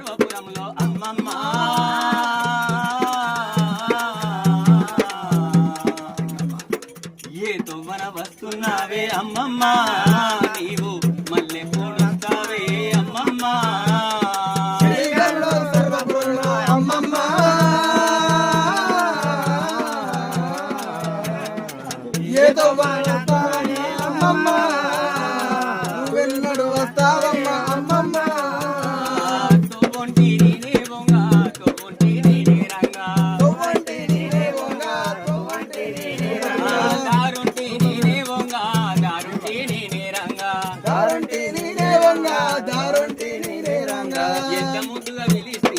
సర్వపురంలో అమ్మమ్మ ఏ తొవ్వన వస్తున్నావే అమ్మమ్మ నీవు మల్లె పూడుస్తావే అమ్మమ్మ సర్వపురంలో అమ్మమ్మ ఏదో వస్తావని అమ్మమ్మ నువ్వెన్నడు వస్తావమ్మా అమ్మమ్మ తొవ్వంటి నీనే వంగ తొవ్వంటి నీనే రంగా తొవ్వంటి నీనే వంగ తొవ్వంటి నీనే రంగా దారుంటి నీనే వంగ దారుంటి నీనే రంగా దారుంటి నీనే వంగ దారుంటి నీనే రంగా ఎంత ముద్దుగా పిలిస్తే